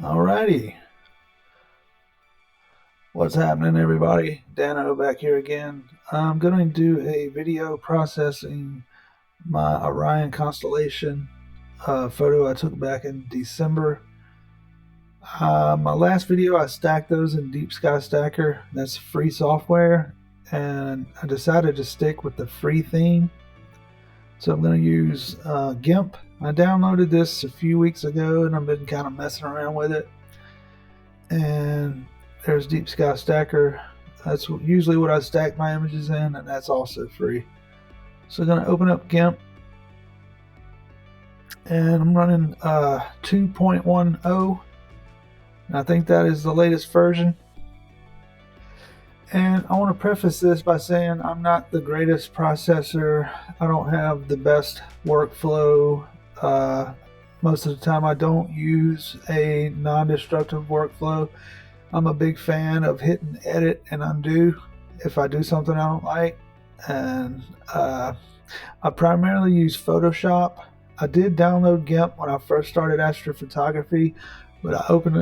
Alrighty, what's happening, everybody? Dano back here again. I'm going to do a video processing my Orion constellation photo I took back in December. My last video, I stacked those in Deep Sky Stacker. That's free software, and I decided to stick with the free theme. So I'm going to use Gimp. I downloaded this a few weeks ago and I've been kind of messing around with it. And there's Deep Sky Stacker. That's usually what I stack my images in, and that's also free. So I'm going to open up Gimp. And I'm running 2.10. I think that is the latest version. And I want to preface this by saying I'm not the greatest processor. I don't have the best workflow. Most of the time I don't use a non-destructive workflow. I'm a big fan of hitting edit and undo if I do something I don't like. And I primarily use Photoshop. I did download Gimp when I first started astrophotography, but I opened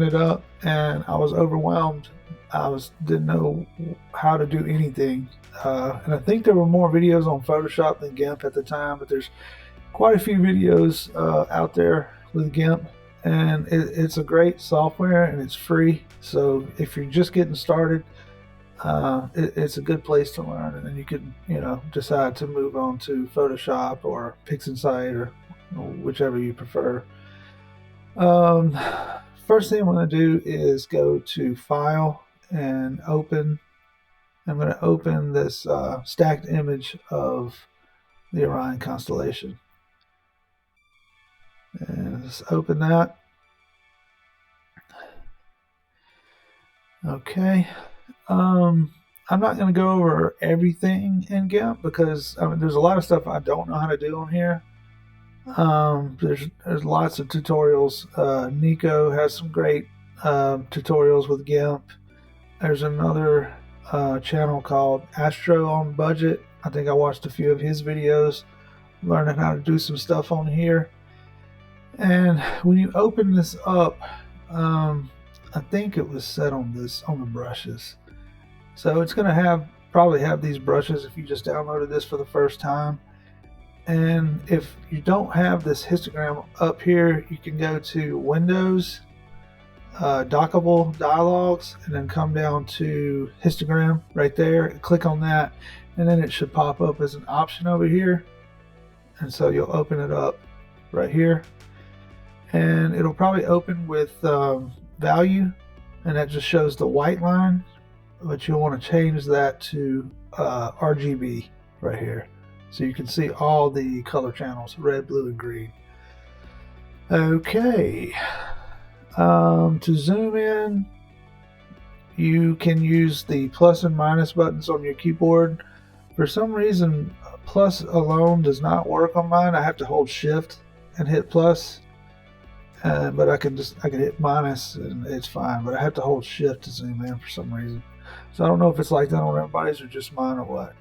it up and I was overwhelmed. Didn't know how to do anything, and I think there were more videos on Photoshop than Gimp at the time, but there's quite a few videos out there with Gimp, and it's a great software and it's free. So if you're just getting started, it's a good place to learn, and then you can decide to move on to Photoshop or PixInsight or whichever you prefer. First thing I'm going to do is go to File and open. I'm going to open this stacked image of the Orion constellation. And just open that. Okay. I'm not going to go over everything in Gimp because there's a lot of stuff I don't know how to do on here. There's lots of tutorials. Nico has some great tutorials with Gimp. There's another channel called Astro on Budget. I think I watched a few of his videos learning how to do some stuff on here. And when you open this up, I think it was set on the brushes. So it's going to probably have these brushes if you just downloaded this for the first time. And if you don't have this histogram up here, you can go to Windows, Dockable Dialogues, and then come down to histogram right there. Click on that, and then it should pop up as an option over here. And so you'll open it up right here, and it'll probably open with value, and that just shows the white line. But you'll want to change that to RGB right here, so you can see all the color channels, red, blue, and green. Okay. To zoom in, you can use the plus and minus buttons on your keyboard. For some reason, plus alone does not work on mine. I have to hold shift and hit plus. But I can hit minus and it's fine. But I have to hold shift to zoom in for some reason. So I don't know if it's like that on everybody's or just mine or what.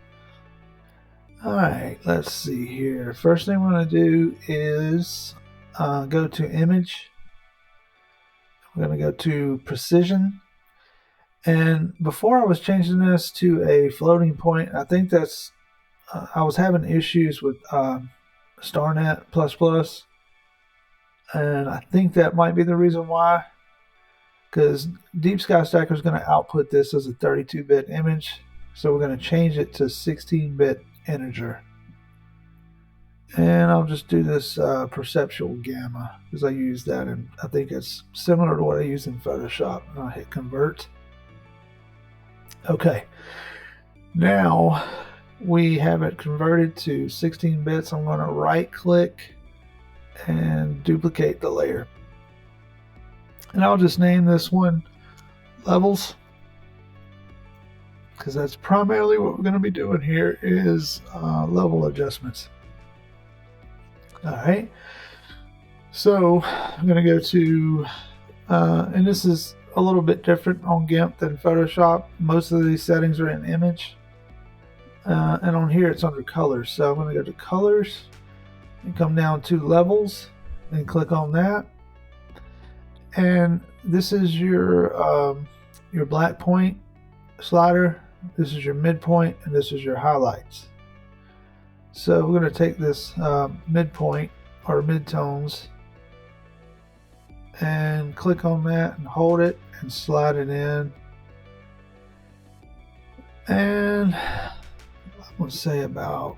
Alright, let's see here. First thing I'm going to do is go to Image. We're going to go to Precision. And before I was changing this to a floating point, I think that's I was having issues with Starnet++, and I think that might be the reason why, because Deep Sky Stacker is going to output this as a 32-bit image, so we're going to change it to 16-bit integer. And I'll just do this perceptual gamma because I use that, and I think it's similar to what I use in Photoshop. And I'll hit convert. Okay, now we have it converted to 16 bits. I'm going to right click and duplicate the layer, and I'll just name this one Levels, because that's primarily what we're going to be doing here is level adjustments. Alright, so I'm going to go to, and this is a little bit different on Gimp than Photoshop. Most of these settings are in Image, and on here it's under Colors. So I'm going to go to Colors and come down to Levels and click on that. And this is your black point slider. This is your midpoint, and this is your highlights. So we're going to take this midpoint or midtones and click on that and hold it and slide it in. And I'm going to say about,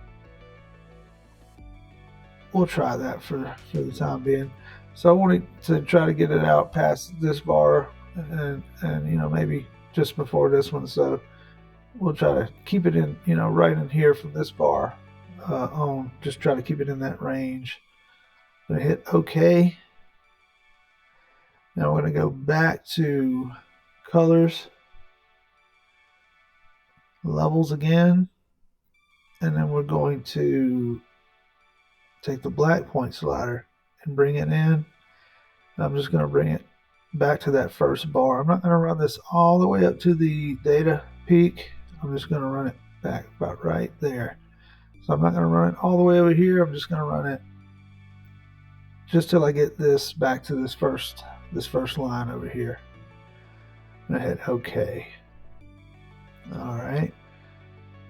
we'll try that for the time being. So I wanted to try to get it out past this bar and you know, maybe just before this one. So we'll try to keep it in, you know, right in here from this bar on. Just try to keep it in that range. I'm going to hit OK. Now we're going to go back to colors, levels again, and then we're going to take the black point slider and bring it in. I'm just going to bring it back to that first bar. I'm not going to run this all the way up to the data peak. I'm just going to run it back about right there. So I'm not going to run it all the way over here. I'm just going to run it just till I get this back to this first line over here. I'm going to hit OK. All right.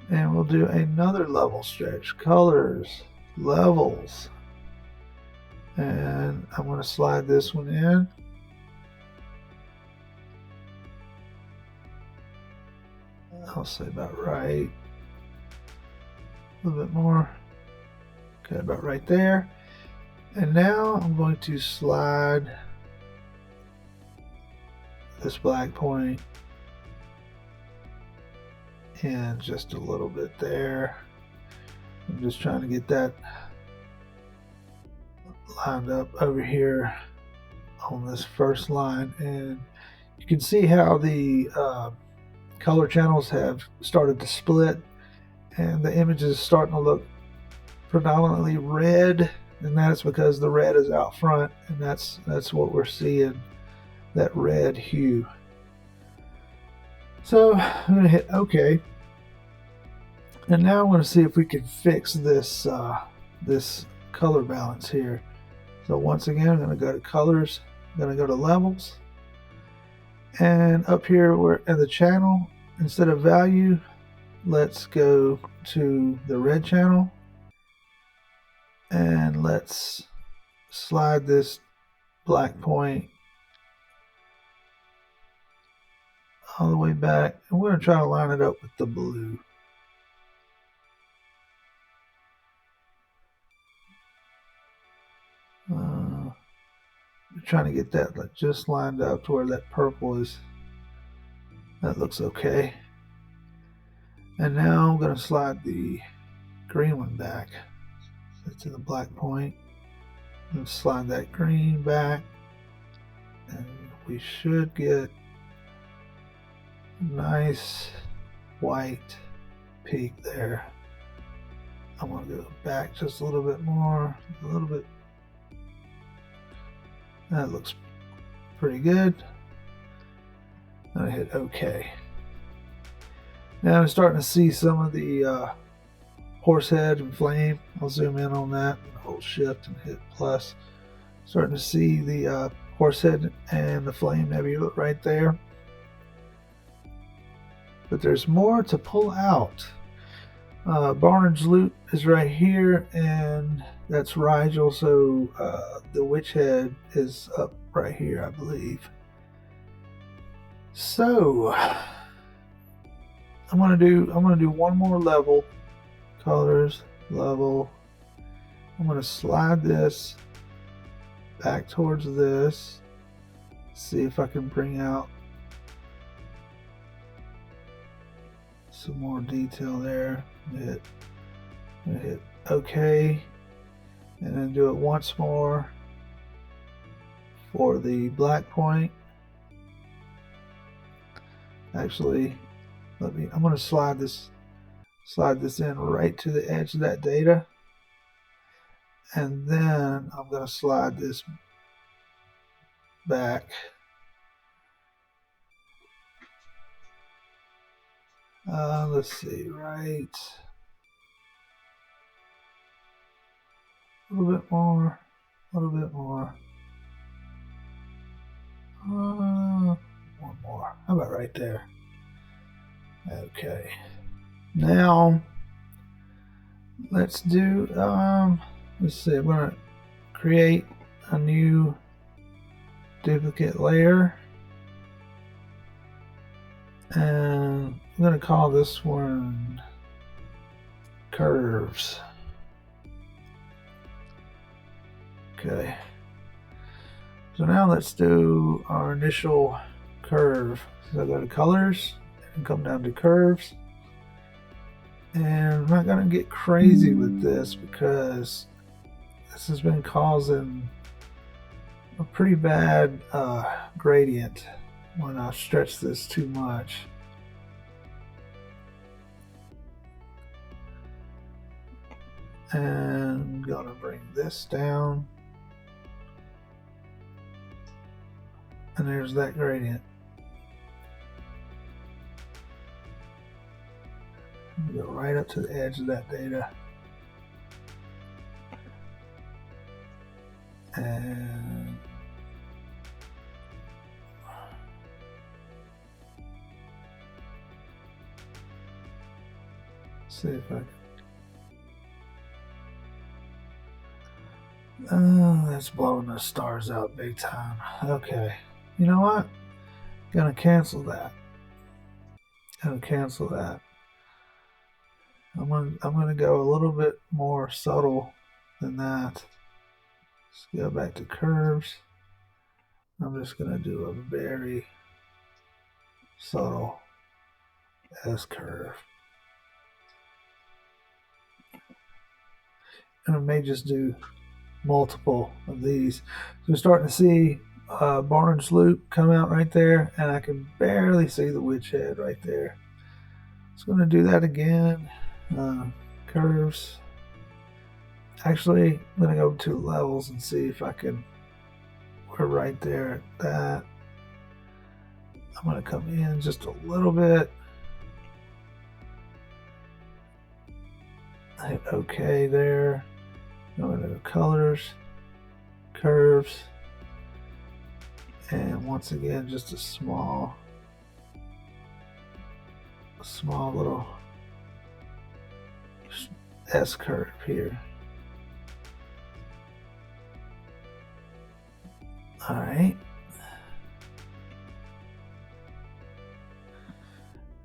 And we'll do another level stretch. Colors, levels. And I'm going to slide this one in. I'll say about right. A little bit more. Okay, about right there. And now I'm going to slide this black point in just a little bit there. I'm just trying to get that lined up over here on this first line, and you can see how the color channels have started to split, and the image is starting to look predominantly red, and that's because the red is out front, and that's what we're seeing, that red hue. So I'm going to hit OK, and now I'm going to see if we can fix this this color balance here. So once again, I'm going to go to colors, I'm going to go to levels, and up here we're in the channel. Instead of value, let's go to the red channel, and let's slide this black point all the way back, and we're going to try to line it up with the blue. Trying to get that like just lined up to where that purple is. That looks okay. And now I'm going to slide the green one back to the black point and slide that green back, and we should get a nice white peak there. I'm going to go back just a little bit more, a little bit. That looks pretty good. I hit OK. Now I'm starting to see some of the horse head and flame. I'll zoom in on that and hold shift and hit plus. Starting to see the horse head and the flame nebula right there. But there's more to pull out. Barnard's Loot is right here, and that's Rigel. So the witch head is up right here, I believe. So I'm gonna do one more level. Colors, level. I'm gonna slide this back towards this. See if I can bring out some more detail there. Hit OK, and then do it once more for the black point. Actually, I'm going to slide this in right to the edge of that data, and then I'm going to slide this back. Let's see, right, a little bit more, a little bit more. How about right there? Okay. Now let's do let's see, I'm gonna create a new duplicate layer, and I'm gonna call this one curves. Okay. So now let's do our initial curve. So I go to colors and come down to curves. And I'm not going to get crazy with this because this has been causing a pretty bad gradient when I stretch this too much. And I'm going to bring this down. And there's that gradient. Go right up to the edge of that data. And see if I can. Oh, that's blowing the stars out big time. Okay. You know what? Gonna cancel that. I'm gonna go a little bit more subtle than that. Let's go back to curves. I'm just gonna do a very subtle S curve. And I may just do multiple of these. So we're starting to see Barnes loop come out right there, and I can barely see the witch head right there. Just going to do that again. Curves. Actually, I'm going to go to levels and see if I can. We're right there at that. I'm going to come in just a little bit. Hit OK there. Going to colors, curves, and once again, just a small little S curve here. All right.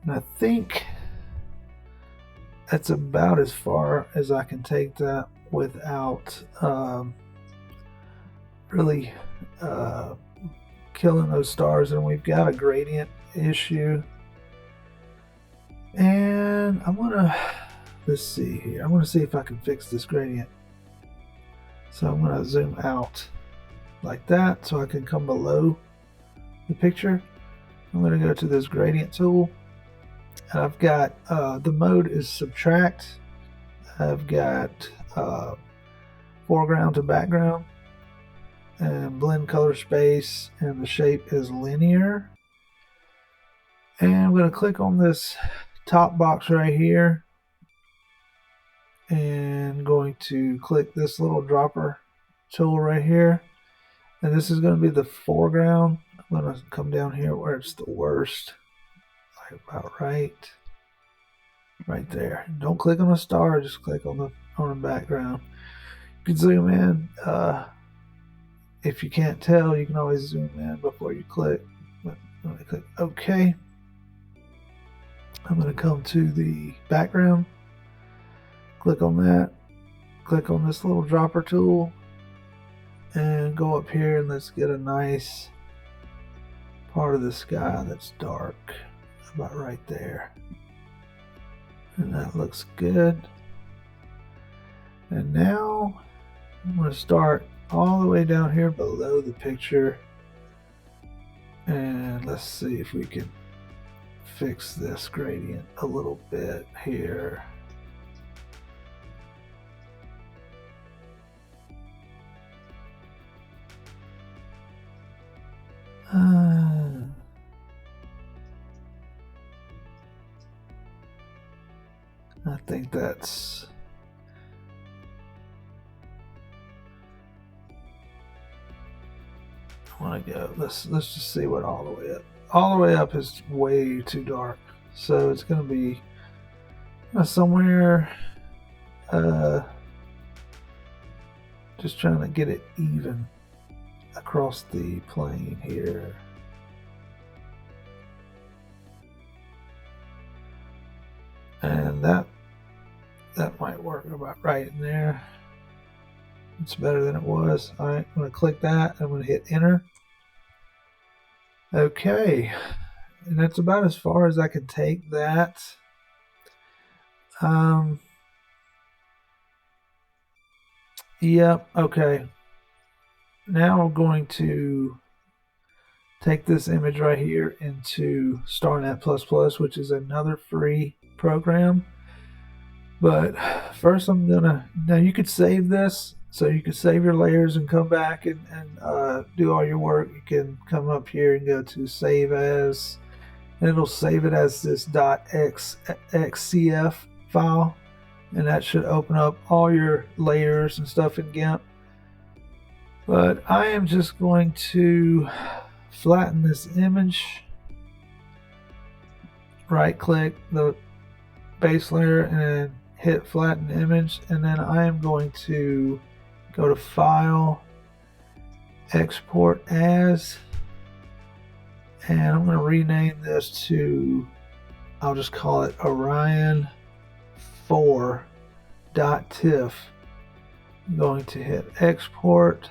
And I think that's about as far as I can take that without really killing those stars. And we've got a gradient issue. And let's see here. I'm gonna see if I can fix this gradient. So I'm gonna zoom out like that so I can come below the picture. I'm gonna go to this gradient tool. And I've got the mode is subtract. I've got foreground to background and blend color space, and the shape is linear. And I'm going to click on this top box right here and going to click this little dropper tool right here, and this is going to be the foreground. I'm going to come down here where it's the worst, like about right there. Don't click on the star, just click on the background. You can zoom in. If you can't tell, you can always zoom in before you click. But when I click OK, I'm going to come to the background, click on that, click on this little dropper tool, and go up here and let's get a nice part of the sky that's dark, about right there. And that looks good. And now I'm going to start all the way down here below the picture, and let's see if we can fix this gradient a little bit here. I think that's I want to go. Let's just see what all the way up. all the way up is way too dark. So it's going to be somewhere, just trying to get it even across the plane here. And that might work about right in there. It's better than it was. All right, I'm going to click that. I'm going to hit enter. Okay, and that's about as far as I can take that. Yep, okay. Now I'm going to take this image right here into Starnet++, which is another free program. But first I'm gonna, now you could save this, so you could save your layers and come back and do all your work. You can come up here and go to save as, and it'll save it as this .xcf file, and that should open up all your layers and stuff in Gimp. But I am just going to flatten this image, right click the base layer and hit flatten image, and then I am going to go to file, export as, and I'm going to rename this to, I'll just call it Orion4.tiff. I'm going to hit export.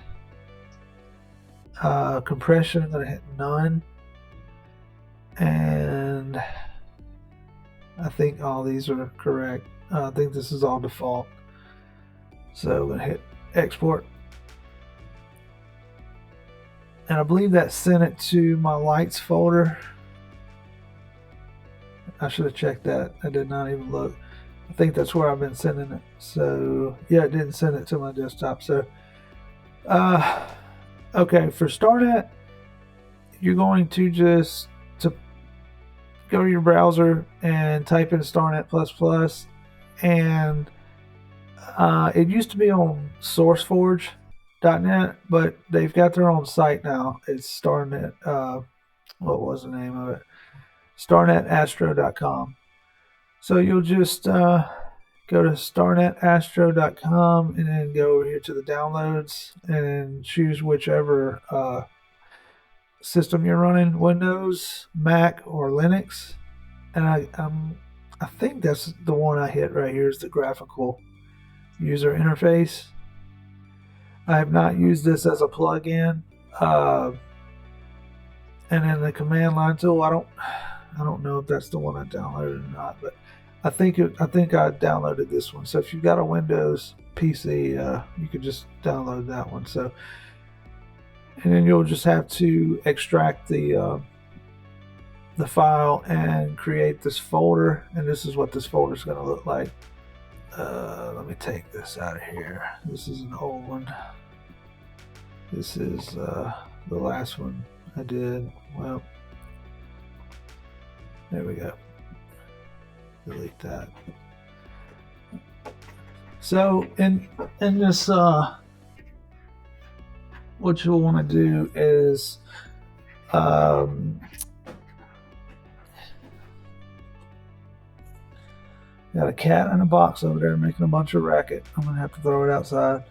Compression, I'm going to hit none, and I think all these are correct. I think this is all default, so I'm going to hit export, and I believe that sent it to my lights folder. I should have checked that. I did not even look. I think that's where I've been sending it. So yeah, it didn't send it to my desktop. So okay, for Starnet, you're going to just go to your browser and type in Starnet++, and it used to be on SourceForge.net, but they've got their own site now. It's Starnet. What was the name of it? StarnetAstro.com. So you'll just go to StarnetAstro.com and then go over here to the downloads and then choose whichever system you're running, Windows, Mac, or Linux. And I think that's the one I hit right here, is the graphical user interface. I have not used this as a plugin. And then the command line tool, I don't know if that's the one I downloaded or not, but I think I downloaded this one. So if you've got a Windows PC, you could just download that one. So, and then you'll just have to extract the file and create this folder, and this is what this folder is going to look like. Let me take this out of here. This is an old one. This is the last one I did. Well, there we go. Delete that. So in this, what you'll want to do is got a cat in a box over there making a bunch of racket. I'm gonna have to throw it outside.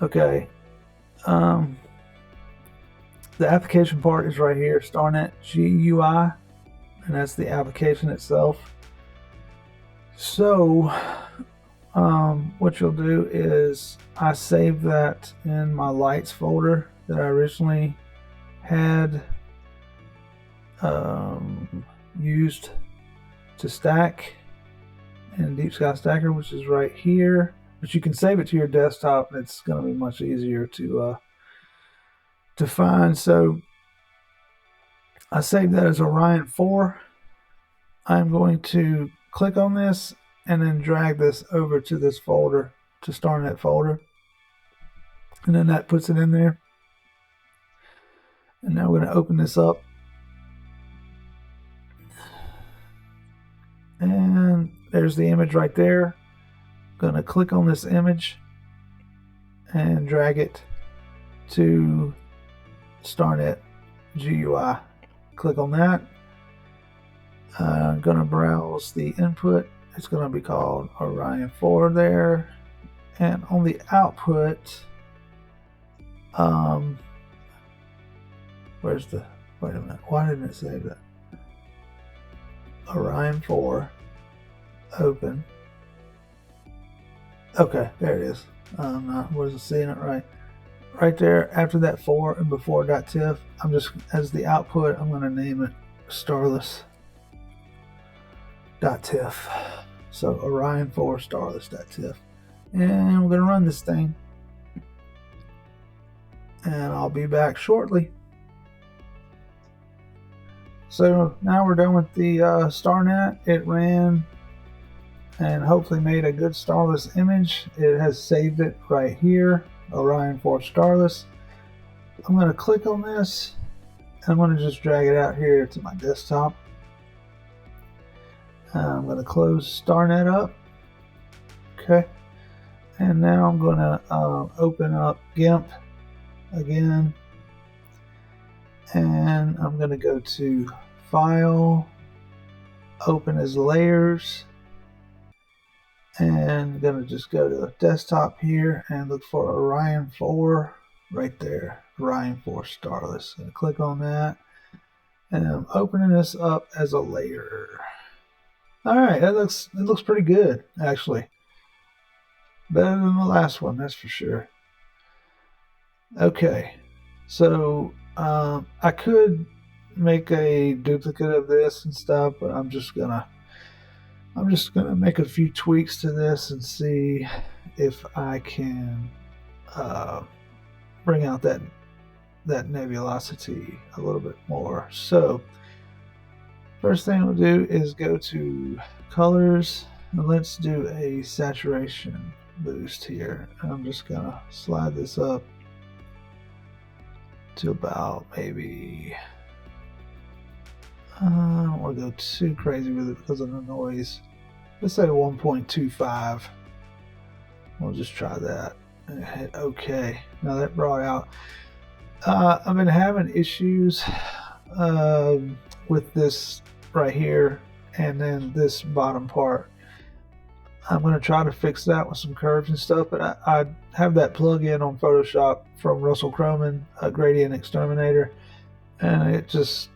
Okay. The application part is right here, Starnet GUI, and that's the application itself. So what you'll do is I saved that in my lights folder that I originally had used to stack in Deep Sky Stacker, which is right here. But you can save it to your desktop, and it's going to be much easier to find. So I saved that as Orion 4. I'm going to click on this and then drag this over to this folder, to Starnet folder, and then that puts it in there. And now we're going to open this up, and there's the image right there. I'm going to click on this image and drag it to Starnet GUI. Click on that. I'm going to browse the input. It's going to be called Orion 4 there. And on the output, where's the, wait a minute, why didn't it say that? Orion 4, open. Okay, there it is. I wasn't seeing it right. Right there, after that 4 and before .tiff, I'm just, as the output, I'm going to name it starless.tiff. So Orion 4 starless.tiff. And we're going to run this thing. And I'll be back shortly. So now we're done with the Starnet. It ran and hopefully made a good starless image. It has saved it right here, Orion 4 starless. I'm going to click on this. I'm going to just drag it out here to my desktop. I'm going to close Starnet up. Okay. And now I'm going to open up Gimp again. And I'm going to go to File, Open as Layers. And I'm going to just go to Desktop here and look for Orion 4 right there. Orion 4 starless. I'm going to click on that. And I'm opening this up as a layer. Alright, it looks pretty good, actually. Better than the last one, that's for sure. Okay, so I could make a duplicate of this and stuff, but I'm just gonna make a few tweaks to this and see if I can bring out that nebulosity a little bit more. So first thing we'll do is go to colors and let's do a saturation boost here. I'm just gonna slide this up to about maybe, I don't want to go too crazy with it because of the noise. Let's say 1.25. We'll just try that and hit OK. Now that brought out, I've been having issues with this right here and then this bottom part. I'm going to try to fix that with some curves and stuff, but I have that plug-in on Photoshop from Russell Croman, a Gradient Exterminator, and it's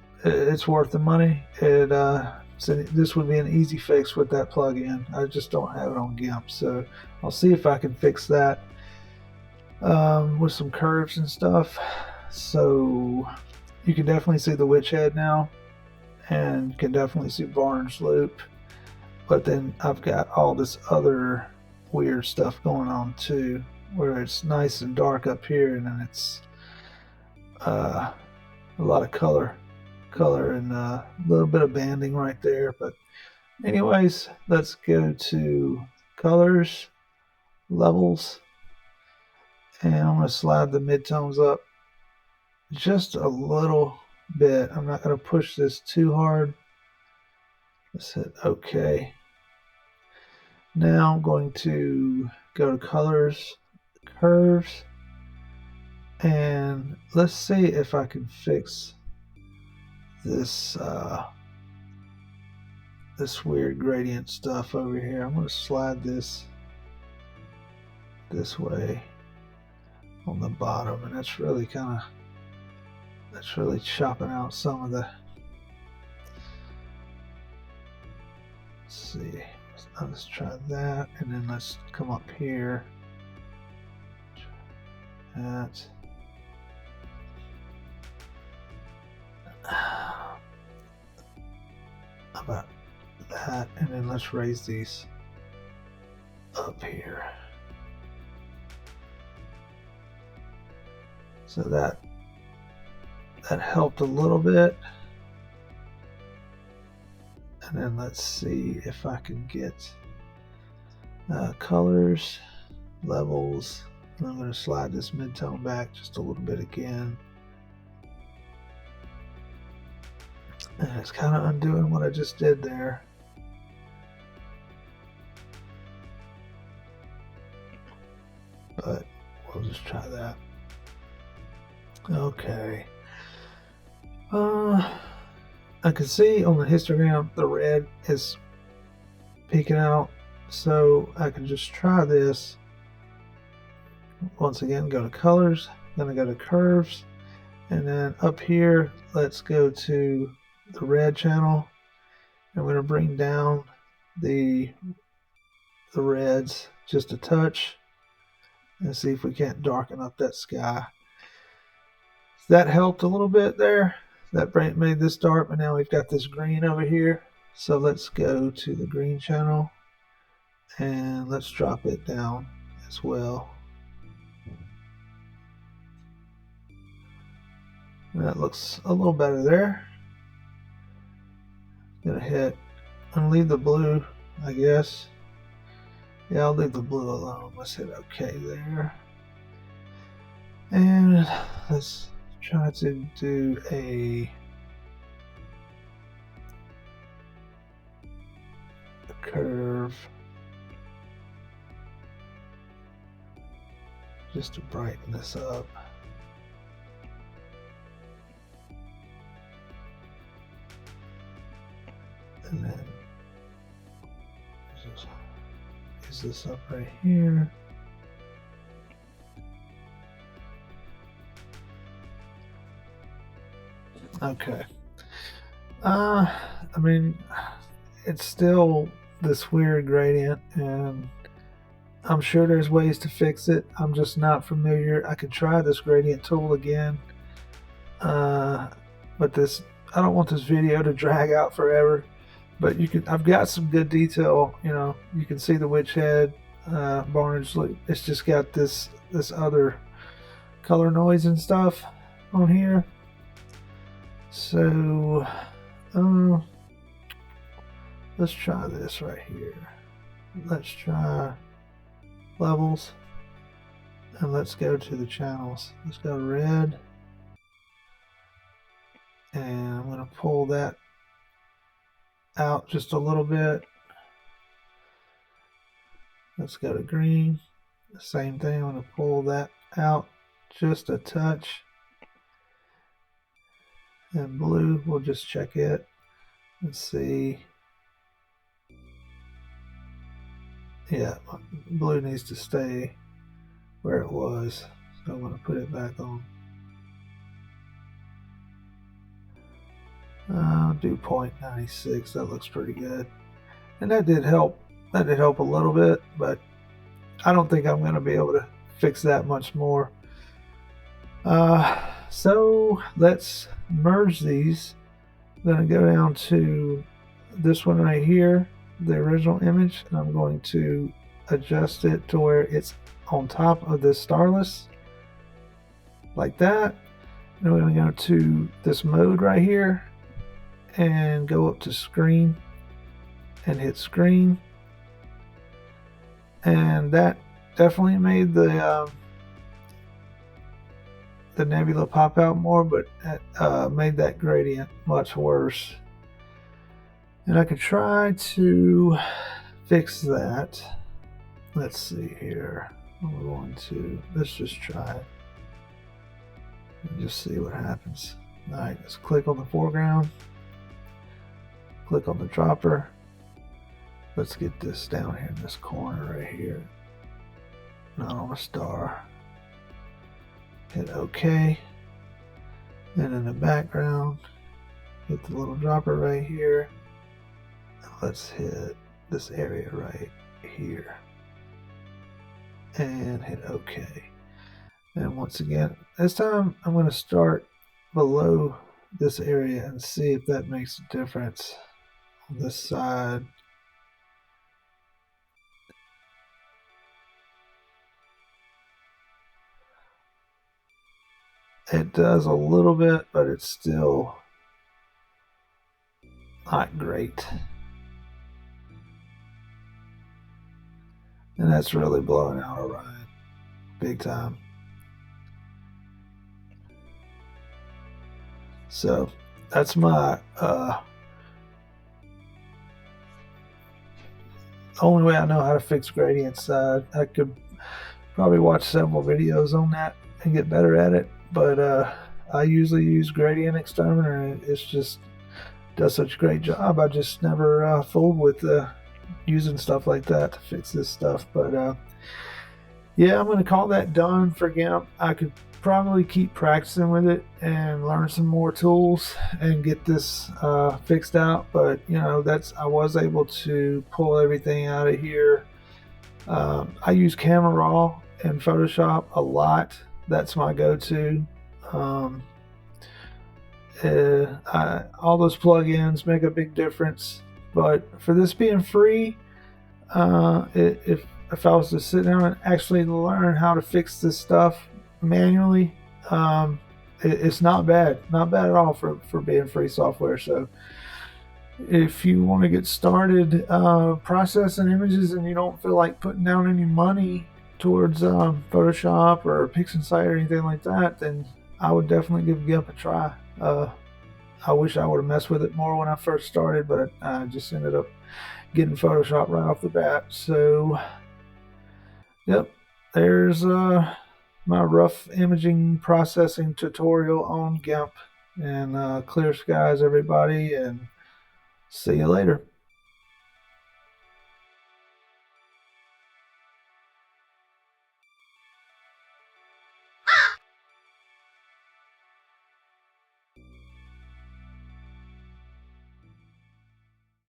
worth the money. So this would be an easy fix with that plug-in. I just don't have it on Gimp, so I'll see if I can fix that with some curves and stuff. So you can definitely see the witch head now, and can definitely see Barnes Loop. But then I've got all this other weird stuff going on too, where it's nice and dark up here, and then it's a lot of color and a little bit of banding right there. But anyways, let's go to colors, levels, and I'm going to slide the midtones up just a little bit. I'm not going to push this too hard. Let's hit OK. Now I'm going to go to colors, curves, and let's see if I can fix this this weird gradient stuff over here. I'm going to slide this way on the bottom, and that's really chopping out some of the. Let's see. Let's try that, and then let's come up here. That. About that, and then let's raise these up here. So that helped a little bit. And then let's see if I can get colors, levels. And I'm going to slide this midtone back just a little bit again. And it's kind of undoing what I just did there. But we'll just try that. Okay. I can see on the histogram the red is peeking out, so I can just try this. Once again, go to colors, then I go to curves, and then up here, let's go to the red channel. I'm going to bring down the reds just a touch and see if we can't darken up that sky. That helped a little bit there. That made this dark, but now we've got this green over here. So let's go to the green channel and let's drop it down as well. That looks a little better there. Gonna hit and leave the blue, I guess. Yeah, I'll leave the blue alone. Let's hit OK there. And let's try to do a curve just to brighten this up. And then is this up right here? Okay. I mean, it's still this weird gradient, and I'm sure there's ways to fix it. I'm just not familiar. I could try this gradient tool again, but this, I don't want this video to drag out forever. But you can, I've got some good detail. You know, you can see the witch head, Barnard's. It's just got this other color noise and stuff on here. So let's try this right here. Let's try levels, and let's go to the channels. Let's go red, and I'm going to pull that out just a little bit. Let's go to green. The same thing. I'm going to pull that out just a touch. And blue, we'll just check it and see. Yeah, blue needs to stay where it was. So I'm going to put it back on. Do 0.96. That looks pretty good, and that did help. That did help a little bit, but I don't think I'm going to be able to fix that much more. So let's merge these. I'm going to go down to this one right here, the original image, and I'm going to adjust it to where it's on top of this starless, like that. And we're going to go to this mode right here and go up to screen and hit screen, and that definitely made the nebula pop out more, but it made that gradient much worse. And I could try to fix that. Let's see here. I'm going to, let's just try it and just see what happens. Alright, let's click on the foreground. Click on the dropper. Let's get this down here in this corner right here. Not on a star. Hit OK. And in the background, hit the little dropper right here. Let's hit this area right here. And hit OK. And once again, this time I'm going to start below this area and see if that makes a difference on this side. It does a little bit, but it's still not great. And that's really blowing out Orion big time. So that's my only way I know how to fix gradients. I could probably watch several videos on that and get better at it, but I usually use Gradient Exterminer, and it's just does such a great job. I just never fooled with using stuff like that to fix this stuff. But yeah, I'm going to call that done for Gimp. I could probably keep practicing with it and learn some more tools and get this fixed out. But you know, I was able to pull everything out of here. I use Camera Raw in Photoshop a lot. That's my go-to. All those plugins make a big difference. But for this being free, if I was to sit down and actually learn how to fix this stuff manually, it's not bad. Not bad at all for being free software. So if you want to get started processing images and you don't feel like putting down any money towards Photoshop or PixInsight or anything like that, then I would definitely give Gimp a try. I wish I would have messed with it more when I first started, but I just ended up getting Photoshop right off the bat. So, yep, there's my rough imaging processing tutorial on Gimp. And clear skies, everybody, and see you later.